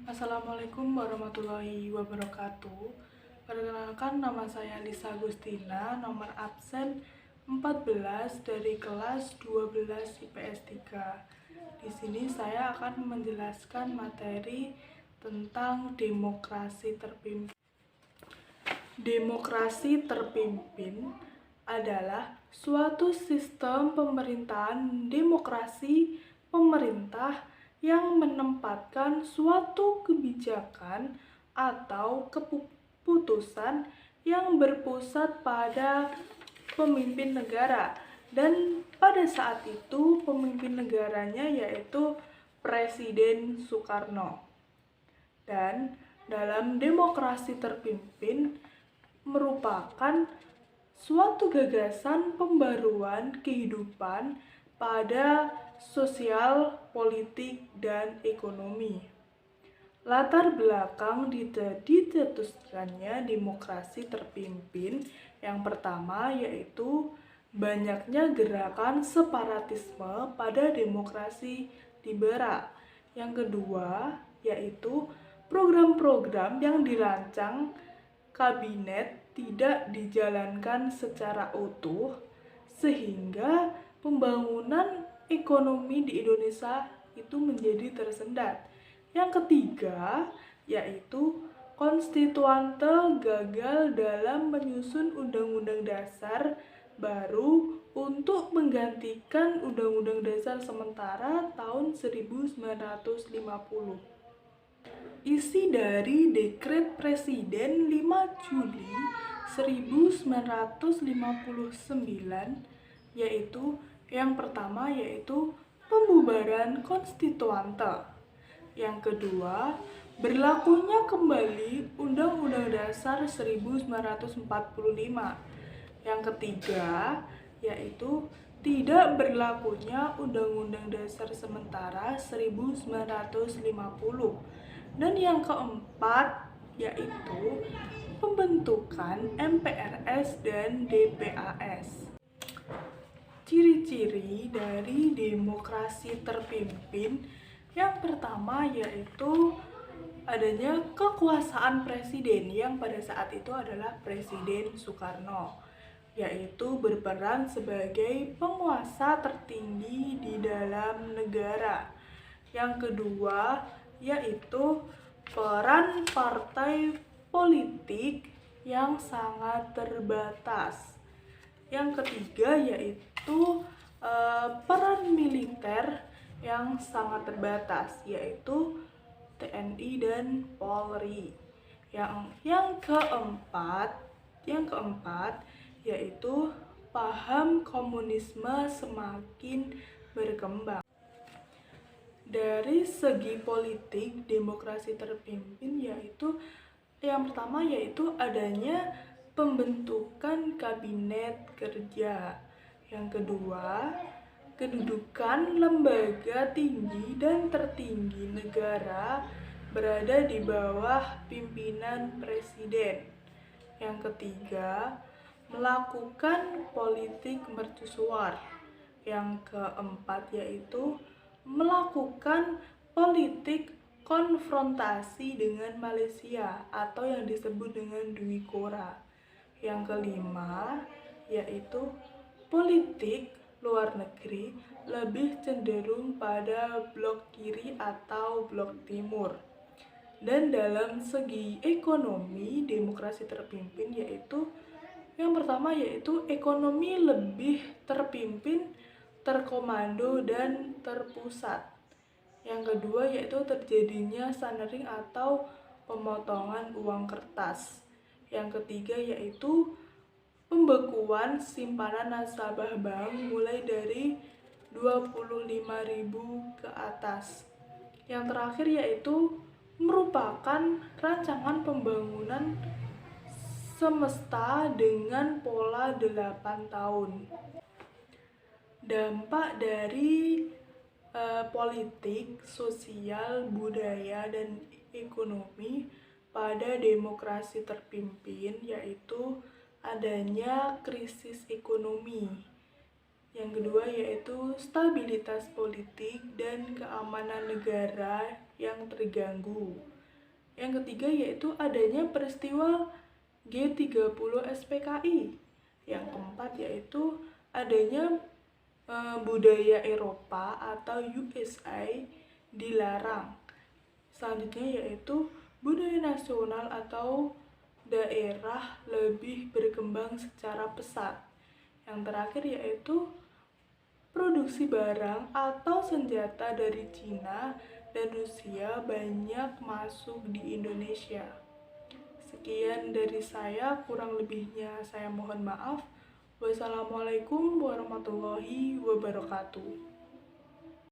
Assalamualaikum warahmatullahi wabarakatuh. Perkenalkan, nama saya Lisa Agustina, nomor absen 14 dari kelas 12 IPS 3. Di sini saya akan menjelaskan materi tentang demokrasi terpimpin. Demokrasi terpimpin adalah suatu sistem pemerintahan demokrasi pemerintah yang menempatkan suatu kebijakan atau keputusan yang berpusat pada pemimpin negara, dan pada saat itu pemimpin negaranya yaitu Presiden Soekarno. Dan dalam demokrasi terpimpin merupakan suatu gagasan pembaruan kehidupan pada sosial, politik, dan ekonomi. Latar belakang dicetuskannya demokrasi terpimpin yang pertama yaitu banyaknya gerakan separatisme pada demokrasi liberal. Yang kedua yaitu program-program yang dirancang kabinet tidak dijalankan secara utuh sehingga pembangunan ekonomi di Indonesia itu menjadi tersendat. Yang ketiga yaitu konstituante gagal dalam menyusun undang-undang dasar baru untuk menggantikan undang-undang dasar sementara tahun 1950. Isi dari Dekret Presiden 5 Juli 1959 yaitu yang pertama yaitu pembubaran konstituante. Yang kedua, berlakunya kembali Undang-Undang Dasar 1945. Yang ketiga, yaitu tidak berlakunya Undang-Undang Dasar sementara 1950. Dan yang keempat, yaitu pembentukan MPRS dan DPAS. Ciri-ciri dari demokrasi terpimpin yang pertama yaitu adanya kekuasaan presiden yang pada saat itu adalah Presiden Soekarno, yaitu berperan sebagai penguasa tertinggi di dalam negara. Yang kedua yaitu peran partai politik yang sangat terbatas. Yang ketiga yaitu peran militer yang sangat terbatas, yaitu TNI dan Polri. Yang keempat yaitu paham komunisme semakin berkembang. Dari segi politik, demokrasi terpimpin yaitu yang pertama yaitu adanya pembentukan kabinet kerja. Yang kedua, kedudukan lembaga tinggi dan tertinggi negara berada di bawah pimpinan presiden. Yang ketiga, melakukan politik mercusuar. Yang keempat yaitu melakukan politik konfrontasi dengan Malaysia atau yang disebut dengan Dwi Kora. Yang kelima yaitu politik luar negeri lebih cenderung pada blok kiri atau blok timur. Dan dalam segi ekonomi, demokrasi terpimpin yaitu yang pertama yaitu ekonomi lebih terpimpin, terkomando, dan terpusat. Yang kedua yaitu terjadinya sunering atau pemotongan uang kertas. Yang ketiga yaitu pembekuan simpanan nasabah bank mulai dari 25.000 ke atas. Yang terakhir yaitu merupakan rancangan pembangunan semesta dengan pola 8 tahun. Dampak dari politik, sosial, budaya, dan ekonomi pada demokrasi terpimpin yaitu adanya krisis ekonomi. Yang kedua yaitu stabilitas politik dan keamanan negara yang terganggu. Yang ketiga yaitu adanya peristiwa G30 SPKI. Yang keempat yaitu adanya budaya Eropa atau USA dilarang. Selanjutnya yaitu budaya nasional atau daerah lebih berkembang secara pesat. Yang terakhir yaitu produksi barang atau senjata dari Cina dan Rusia banyak masuk di Indonesia. Sekian dari saya, kurang lebihnya saya mohon maaf. Wassalamualaikum warahmatullahi wabarakatuh.